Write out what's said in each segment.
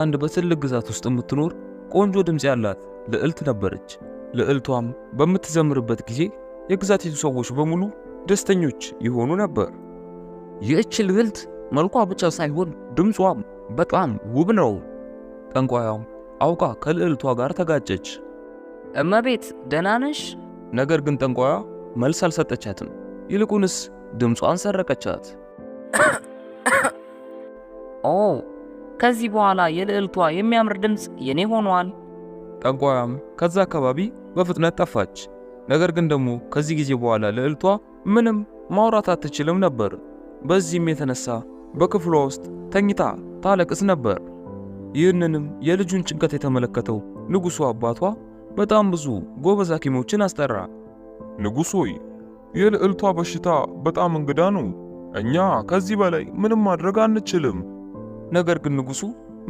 አንድ በትልቅ ግዛት ውስጥ የምትኖር ቆንጆ ድምጽ ያላት ልዕልት ነበረች። ልዕልቷም በምትዘምርበት ጊዜ የግዛቲቱ ሰዎች በሙሉ ደስተኞች ይሆኑ ነበር። ይህች ልዕልት መልኳ ብቻ ሳይሆን ድምጿም በጣም ውብ ነው። ጠንቋያም አውቃ ከልዕልቷ ጋር ተጋጨች። እመቤት ደህና ነሽ? ነገር ግን ጠንቋያ መልስ አልሰጠቻትም። ይልቁንስ ድምጿን ሰረቀቻት። ኦ ከዚህ በኋላ የልዕልቷ የሚያምር ድምጽ የኔ ሆኗል። ጠንቋያም ከዛ አካባቢ በፍጥነት ጠፋች። ነገር ግን ደግሞ ከዚህ ጊዜ በኋላ ልዕልቷ ምንም ማውራት አትችልም ነበር። በዚህም የተነሳ በክፍሏ ውስጥ ተኝታ ታለቅስ ነበር። ይህንንም የልጁን ጭንቀት የተመለከተው ንጉሡ አባቷ በጣም ብዙ ጎበዝ ሐኪሞችን አስጠራ። ንጉሥ ሆይ የልዕልቷ በሽታ በጣም እንግዳ ነው። እኛ ከዚህ በላይ ምንም ማድረግ አንችልም። ነገር ግን ንጉሡ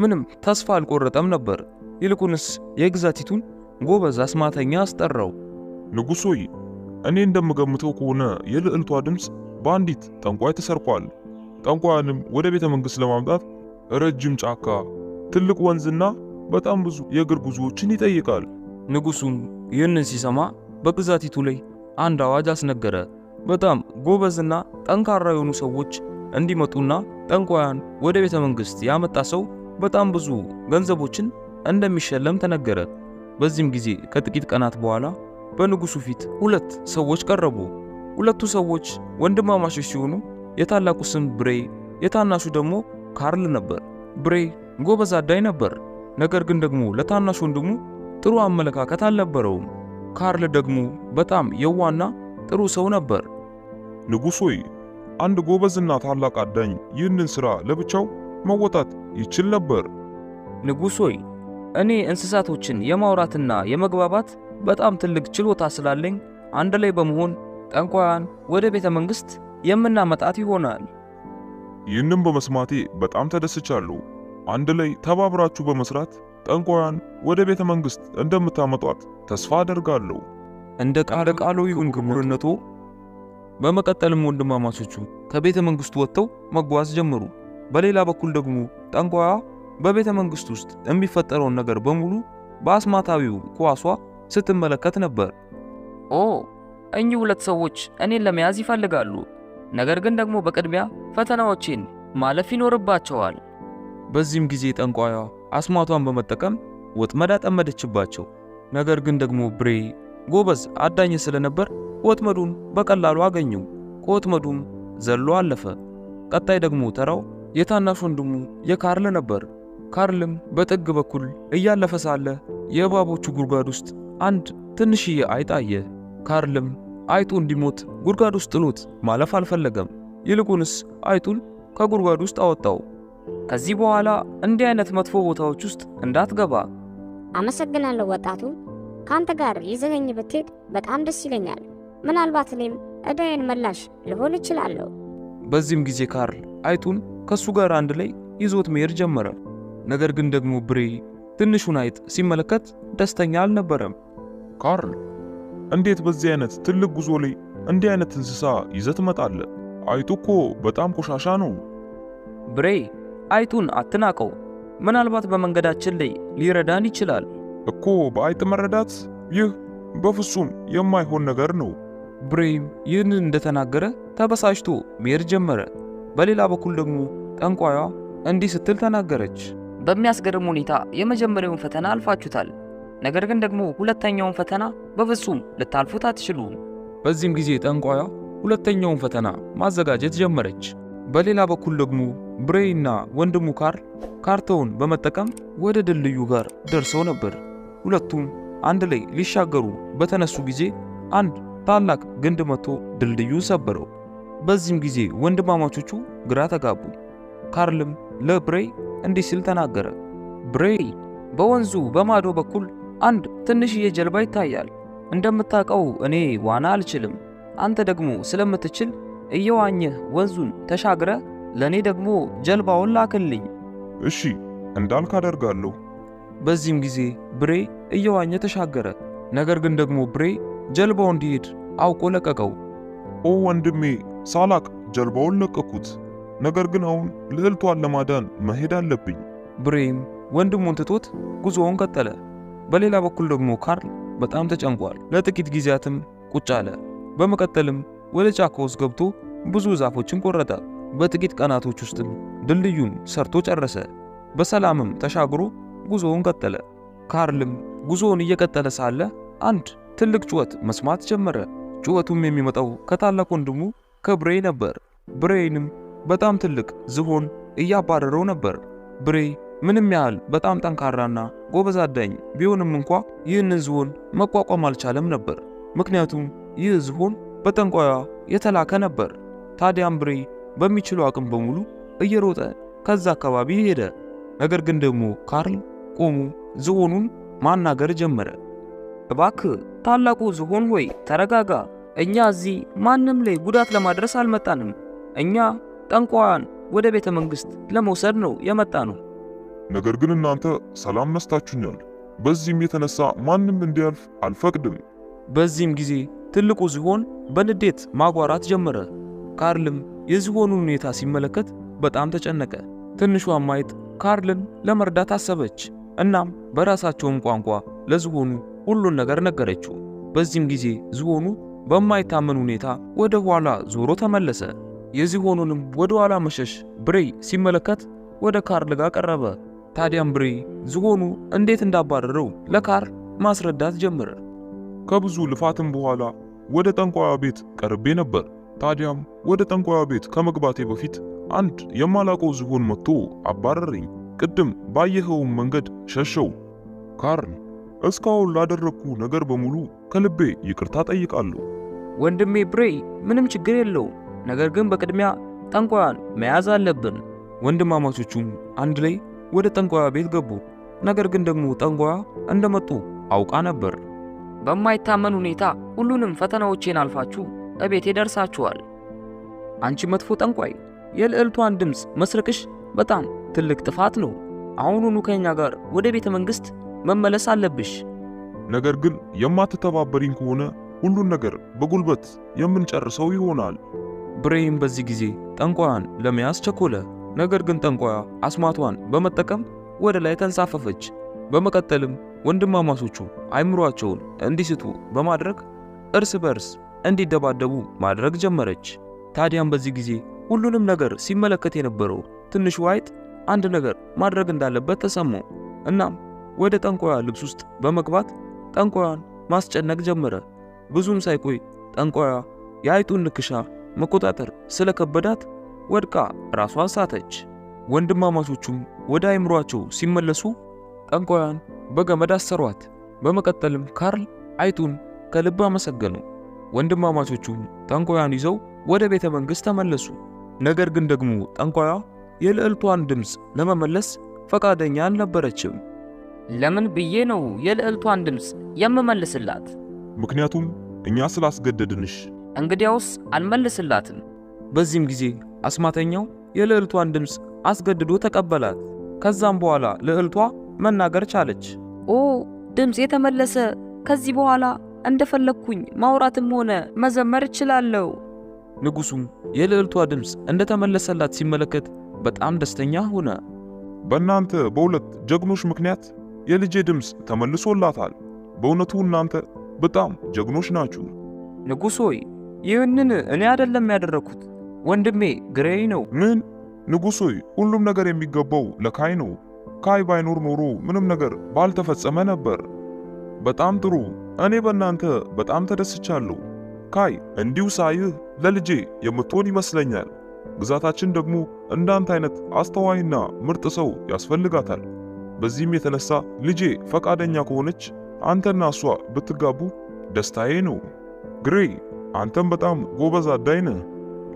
ምንም ተስፋ አልቆረጠም ነበር። ይልቁንስ የግዛቲቱን ጎበዝ አስማተኛ አስጠራው። ንጉሥ ሆይ እኔ እንደምገምተው ከሆነ የልዕልቷ ድምፅ በአንዲት ጠንቋይ ተሰርቋል። ጠንቋያንም ወደ ቤተ መንግሥት ለማምጣት ረጅም ጫካ፣ ትልቅ ወንዝና በጣም ብዙ የእግር ጉዞዎችን ይጠይቃል። ንጉሡም ይህንን ሲሰማ በግዛቲቱ ላይ አንድ አዋጅ አስነገረ። በጣም ጎበዝና ጠንካራ የሆኑ ሰዎች እንዲመጡና ጠንቋያን ወደ ቤተ መንግሥት ያመጣ ሰው በጣም ብዙ ገንዘቦችን እንደሚሸለም ተነገረ። በዚህም ጊዜ ከጥቂት ቀናት በኋላ በንጉሡ ፊት ሁለት ሰዎች ቀረቡ። ሁለቱ ሰዎች ወንድማማቾች ሲሆኑ የታላቁ ስም ብሬ፣ የታናሹ ደግሞ ካርል ነበር። ብሬ ጎበዝ አዳኝ ነበር። ነገር ግን ደግሞ ለታናሹ ወንድሙ ጥሩ አመለካከት አልነበረውም። ካርል ደግሞ በጣም የዋና ጥሩ ሰው ነበር። ንጉሥ ሆይ አንድ ጎበዝና ታላቅ አዳኝ ይህንን ሥራ ለብቻው መወጣት ይችል ነበር። ንጉሥ ሆይ እኔ እንስሳቶችን የማውራትና የመግባባት በጣም ትልቅ ችሎታ ስላለኝ አንድ ላይ በመሆን ጠንቋያን ወደ ቤተ መንግሥት የምናመጣት ይሆናል። ይህንም በመስማቴ በጣም ተደስቻለሁ። አንድ ላይ ተባብራችሁ በመስራት ጠንቋያን ወደ ቤተ መንግሥት እንደምታመጧት ተስፋ አደርጋለሁ። እንደ ቃሉ ይሁን ክቡርነቶ። በመቀጠልም ወንድማማቾቹ ከቤተ መንግሥቱ ወጥተው መጓዝ ጀመሩ። በሌላ በኩል ደግሞ ጠንቋያ በቤተ መንግሥት ውስጥ የሚፈጠረውን ነገር በሙሉ በአስማታዊው ኳሷ ስትመለከት ነበር። ኦ እኚህ ሁለት ሰዎች እኔን ለመያዝ ይፈልጋሉ። ነገር ግን ደግሞ በቅድሚያ ፈተናዎችን ማለፍ ይኖርባቸዋል። በዚህም ጊዜ ጠንቋያ አስማቷን በመጠቀም ወጥመድ አጠመደችባቸው። ነገር ግን ደግሞ ብሬ ጎበዝ አዳኝ ስለነበር ወጥመዱን በቀላሉ አገኘው። ከወጥመዱም ዘሎ አለፈ። ቀጣይ ደግሞ ተራው የታናሽ ወንድሙ የካርል ነበር። ካርልም በጥግ በኩል እያለፈ ሳለ የእባቦቹ ጉድጓድ ውስጥ አንድ ትንሽዬ አይጥ አየ። ካርልም አይጡ እንዲሞት ጉድጓድ ውስጥ ጥሎት ማለፍ አልፈለገም። ይልቁንስ አይጡን ከጉድጓድ ውስጥ አወጣው። ከዚህ በኋላ እንዲህ አይነት መጥፎ ቦታዎች ውስጥ እንዳትገባ። አመሰግናለሁ ወጣቱ። ካንተ ጋር ይዘኸኝ ብትሄድ በጣም ደስ ይለኛል። ምናልባት እኔም ዕዳዬን መላሽ ልሆን እችላለሁ። በዚህም ጊዜ ካርል አይጡን ከሱ ጋር አንድ ላይ ይዞት መሄድ ጀመረ። ነገር ግን ደግሞ ብሬ ትንሹን አይጥ ሲመለከት ደስተኛ አልነበረም። ካርል እንዴት በዚህ አይነት ትልቅ ጉዞ ላይ እንዲህ አይነት እንስሳ ይዘህ ትመጣለህ? አይጡ እኮ በጣም ቆሻሻ ነው። ብሬ አይጡን አትናቀው። ምናልባት በመንገዳችን ላይ ሊረዳን ይችላል እኮ። በአይጥ መረዳት ይህ በፍጹም የማይሆን ነገር ነው። ብሬም ይህንን እንደተናገረ ተበሳጭቶ መሄድ ጀመረ። በሌላ በኩል ደግሞ ጠንቋያ እንዲህ ስትል ተናገረች። በሚያስገርም ሁኔታ የመጀመሪያውን ፈተና አልፋችሁታል። ነገር ግን ደግሞ ሁለተኛውን ፈተና በፍጹም ልታልፉት አትችሉም። በዚህም ጊዜ ጠንቋያ ሁለተኛውን ፈተና ማዘጋጀት ጀመረች። በሌላ በኩል ደግሞ ብሬይና ወንድሙ ካርል ካርታውን በመጠቀም ወደ ድልድዩ ጋር ደርሰው ነበር። ሁለቱም አንድ ላይ ሊሻገሩ በተነሱ ጊዜ አንድ ታላቅ ግንድ መጥቶ ድልድዩን ሰበረው። በዚህም ጊዜ ወንድማማቾቹ ግራ ተጋቡ። ካርልም ለብሬይ እንዲህ ሲል ተናገረ። ብሬይ በወንዙ በማዶ በኩል አንድ ትንሽዬ ጀልባ ይታያል። እንደምታውቀው እኔ ዋና አልችልም። አንተ ደግሞ ስለምትችል እየዋኘህ ወንዙን ተሻግረ ለኔ ደግሞ ጀልባውን ላክልኝ። እሺ እንዳልክ አደርጋለሁ። በዚህም ጊዜ ብሬ እየዋኘ ተሻገረ። ነገር ግን ደግሞ ብሬ ጀልባው እንዲሄድ አውቆ ለቀቀው። ኦ ወንድሜ ሳላቅ ጀልባውን ለቀኩት። ነገር ግን አሁን ልዕልቷን ለማዳን መሄድ አለብኝ። ብሬም ወንድሙን ትቶት ጉዞውን ቀጠለ። በሌላ በኩል ደግሞ ካርል በጣም ተጨንቋል። ለጥቂት ጊዜያትም ቁጭ አለ። በመቀጠልም ወደ ጫካ ውስጥ ገብቶ ብዙ ዛፎችን ቆረጠ። በጥቂት ቀናቶች ውስጥም ድልድዩን ሰርቶ ጨረሰ። በሰላምም ተሻግሮ ጉዞውን ቀጠለ። ካርልም ጉዞውን እየቀጠለ ሳለ አንድ ትልቅ ጩኸት መስማት ጀመረ። ጩኸቱም የሚመጣው ከታላቅ ወንድሙ ከብሬ ነበር። ብሬይንም በጣም ትልቅ ዝሆን እያባረረው ነበር። ብሬ ምንም ያህል በጣም ጠንካራና ጎበዝ አዳኝ ቢሆንም እንኳ ይህንን ዝሆን መቋቋም አልቻለም ነበር። ምክንያቱም ይህ ዝሆን በጠንቋያ የተላከ ነበር። ታዲያም ብሬ በሚችለው አቅም በሙሉ እየሮጠ ከዛ አካባቢ ሄደ። ነገር ግን ደግሞ ካርል ቆሞ ዝሆኑን ማናገር ጀመረ። እባክህ ታላቁ ዝሆን ሆይ ተረጋጋ። እኛ እዚህ ማንም ላይ ጉዳት ለማድረስ አልመጣንም። እኛ ጠንቋያን ወደ ቤተ መንግሥት ለመውሰድ ነው የመጣነው። ነገር ግን እናንተ ሰላም ነስታችሁኛል። በዚህም የተነሳ ማንም እንዲያልፍ አልፈቅድም። በዚህም ጊዜ ትልቁ ዝሆን በንዴት ማጓራት ጀመረ። ካርልም የዝሆኑን ሁኔታ ሲመለከት በጣም ተጨነቀ። ትንሿም አይጥ ካርልን ለመርዳት አሰበች። እናም በራሳቸውም ቋንቋ ለዝሆኑ ሁሉን ነገር ነገረችው። በዚህም ጊዜ ዝሆኑ በማይታመን ሁኔታ ወደ ኋላ ዞሮ ተመለሰ። የዝሆኑንም ወደ ኋላ መሸሽ ብሬይ ሲመለከት ወደ ካርል ጋር ቀረበ። ታዲያም ብሬይ ዝሆኑ እንዴት እንዳባረረው ለካርል ማስረዳት ጀመረ። ከብዙ ልፋትም በኋላ ወደ ጠንቋያ ቤት ቀርቤ ነበር። ታዲያም ወደ ጠንቋያ ቤት ከመግባቴ በፊት አንድ የማላውቀው ዝሆን መጥቶ አባረረኝ። ቅድም ባየኸውም መንገድ ሸሸው። ካርል፣ እስካሁን ላደረግኩ ነገር በሙሉ ከልቤ ይቅርታ ጠይቃለሁ። ወንድሜ ብሬይ ምንም ችግር የለውም። ነገር ግን በቅድሚያ ጠንቋያን መያዝ አለብን። ወንድማማቾቹም አንድ ላይ ወደ ጠንቋያ ቤት ገቡ። ነገር ግን ደግሞ ጠንቋያ እንደመጡ አውቃ ነበር። በማይታመን ሁኔታ ሁሉንም ፈተናዎቼን አልፋችሁ እቤቴ ደርሳችኋል። አንቺ መጥፎ ጠንቋይ፣ የልዕልቷን ድምፅ መስረቅሽ በጣም ትልቅ ጥፋት ነው። አሁኑኑ ከኛ ጋር ወደ ቤተ መንግሥት መመለስ አለብሽ። ነገር ግን የማትተባበሪኝ ከሆነ ሁሉን ነገር በጉልበት የምንጨርሰው ይሆናል። ብሬይም በዚህ ጊዜ ጠንቋያን ለመያዝ ቸኮለ። ነገር ግን ጠንቋያ አስማቷን በመጠቀም ወደ ላይ ተንሳፈፈች። በመቀጠልም ወንድማማቾቹ አይምሯቸውን እንዲስቱ በማድረግ እርስ በርስ እንዲደባደቡ ማድረግ ጀመረች። ታዲያም በዚህ ጊዜ ሁሉንም ነገር ሲመለከት የነበረው ትንሹ አይጥ አንድ ነገር ማድረግ እንዳለበት ተሰማው። እናም ወደ ጠንቋያ ልብስ ውስጥ በመግባት ጠንቋያን ማስጨነቅ ጀመረ። ብዙም ሳይቆይ ጠንቋያ የአይጡን ንክሻ መቆጣጠር ስለከበዳት ወድቃ ራሷን ሳተች። ወንድማማቾቹም ወደ አይምሯቸው ሲመለሱ ጠንቋያን በገመድ አሰሯት። በመቀጠልም ካርል አይጡን ከልብ አመሰገኑ። ወንድማማቾቹም ጠንቋያን ይዘው ወደ ቤተ መንግሥት ተመለሱ። ነገር ግን ደግሞ ጠንቋያ የልዕልቷን ድምፅ ለመመለስ ፈቃደኛ አልነበረችም። ለምን ብዬ ነው የልዕልቷን ድምፅ የምመልስላት? ምክንያቱም እኛ ስላስገደድንሽ። እንግዲያውስ አልመልስላትም። በዚህም ጊዜ አስማተኛው የልዕልቷን ድምፅ አስገድዶ ተቀበላት። ከዛም በኋላ ልዕልቷ መናገር ቻለች። ኦ ድምፅ የተመለሰ፣ ከዚህ በኋላ እንደፈለግኩኝ ማውራትም ሆነ መዘመር እችላለሁ። ንጉሡም የልዕልቷ ድምፅ እንደተመለሰላት ሲመለከት በጣም ደስተኛ ሆነ። በእናንተ በሁለት ጀግኖች ምክንያት የልጄ ድምፅ ተመልሶላታል። በእውነቱ እናንተ በጣም ጀግኖች ናችሁ። ንጉሥ ሆይ ይህንን እኔ አይደለም ያደረኩት፣ ወንድሜ ግሬይ ነው። ምን? ንጉሥ ሆይ ሁሉም ነገር የሚገባው ለካይ ነው። ካይ ባይኖር ኖሮ ምንም ነገር ባልተፈጸመ ነበር። በጣም ጥሩ። እኔ በእናንተ በጣም ተደስቻለሁ። ካይ እንዲሁ ሳይህ ለልጄ የምትሆን ይመስለኛል። ግዛታችን ደግሞ እንዳንተ አይነት አስተዋይና ምርጥ ሰው ያስፈልጋታል። በዚህም የተነሳ ልጄ ፈቃደኛ ከሆነች አንተና እሷ ብትጋቡ ደስታዬ ነው። ግሬይ አንተም በጣም ጎበዝ አዳኝ ነህ።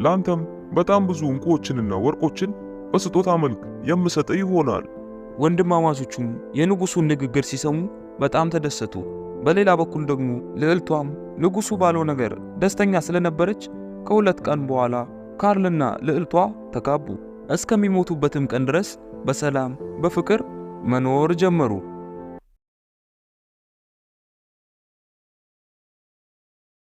ለአንተም በጣም ብዙ ዕንቁዎችንና ወርቆችን በስጦታ መልክ የምሰጥህ ይሆናል። ወንድማማቾቹም የንጉሡን ንግግር ሲሰሙ በጣም ተደሰቱ። በሌላ በኩል ደግሞ ልዕልቷም ንጉሡ ባለው ነገር ደስተኛ ስለነበረች ከሁለት ቀን በኋላ ካርልና ልዕልቷ ተጋቡ። እስከሚሞቱበትም ቀን ድረስ በሰላም በፍቅር መኖር ጀመሩ።